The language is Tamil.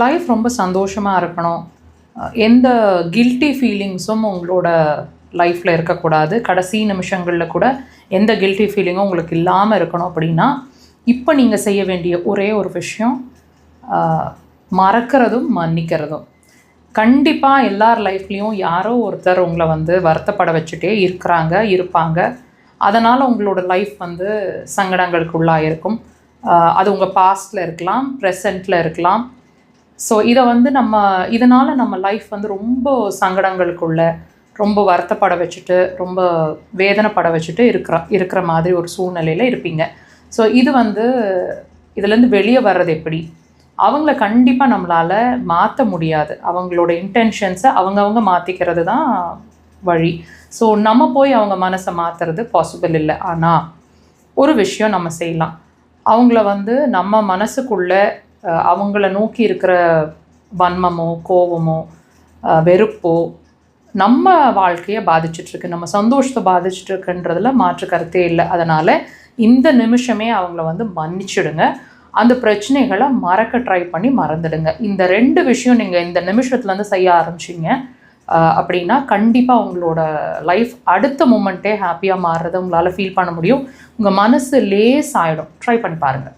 லைஃப் ரொம்ப சந்தோஷமாக இருக்கணும். எந்த கில்ட்டி ஃபீலிங்ஸும் உங்களோட லைஃப்பில் இருக்கக்கூடாது. கடைசி நிமிஷங்களில் கூட எந்த கில்ட்டி ஃபீலிங்கும் உங்களுக்கு இல்லாமல் இருக்கணும் அப்படின்னா, இப்போ நீங்கள் செய்ய வேண்டிய ஒரே ஒரு விஷயம் மறக்கிறதும் மன்னிக்கிறதும். கண்டிப்பாக எல்லார் லைஃப்லேயும் யாரோ ஒருத்தர் உங்களை வருத்தப்பட வச்சுட்டே இருப்பாங்க. அதனால் உங்களோட லைஃப் சங்கடங்களுக்குள்ளாக இருக்கும். அது உங்கள் பாஸ்டில் இருக்கலாம், ப்ரெசண்ட்டில் இருக்கலாம். ஸோ இதனால் நம்ம லைஃப் ரொம்ப சங்கடங்களுக்குள்ள ரொம்ப வருத்தப்பட வச்சுட்டு ரொம்ப வேதனைப்பட வச்சுட்டு இருக்கிற மாதிரி ஒரு சூழ்நிலையில் இருப்பீங்க. ஸோ இதுலேருந்து வெளியே வர்றது எப்படி? அவங்கள கண்டிப்பாக நம்மளால் மாற்ற முடியாது. அவங்களோட இன்டென்ஷன்ஸை அவங்கவுங்க மாற்றிக்கிறது தான் வழி. ஸோ நம்ம போய் அவங்க மனசை மாற்றுறது பாசிபிள் இல்லை. ஆனால் ஒரு விஷயம் நம்ம செய்யலாம். அவங்கள நம்ம மனசுக்குள்ளே அவங்கள நோக்கி இருக்கிற வன்மமோ கோபமோ வெறுப்போ நம்ம வாழ்க்கையை பாதிச்சிட்ருக்கு, நம்ம சந்தோஷத்தை பாதிச்சிட்ருக்குன்றதுல மாற்று கருத்தே இல்லை. அதனால் இந்த நிமிஷமே அவங்கள மன்னிச்சிடுங்க. அந்த பிரச்சனைகளை மறக்க ட்ரை பண்ணி மறந்துடுங்க. இந்த 2 விஷயம் நீங்கள் இந்த நிமிஷத்துலேருந்து செய்ய ஆரம்பிச்சிங்க அப்படின்னா கண்டிப்பாக உங்களோட லைஃப் அடுத்த மூமெண்ட்டே ஹாப்பியாக மாறுறதை உங்களால் ஃபீல் பண்ண முடியும். உங்கள் மனசு லேஸ் ஆகிடும். ட்ரை பண்ணி பாருங்கள்.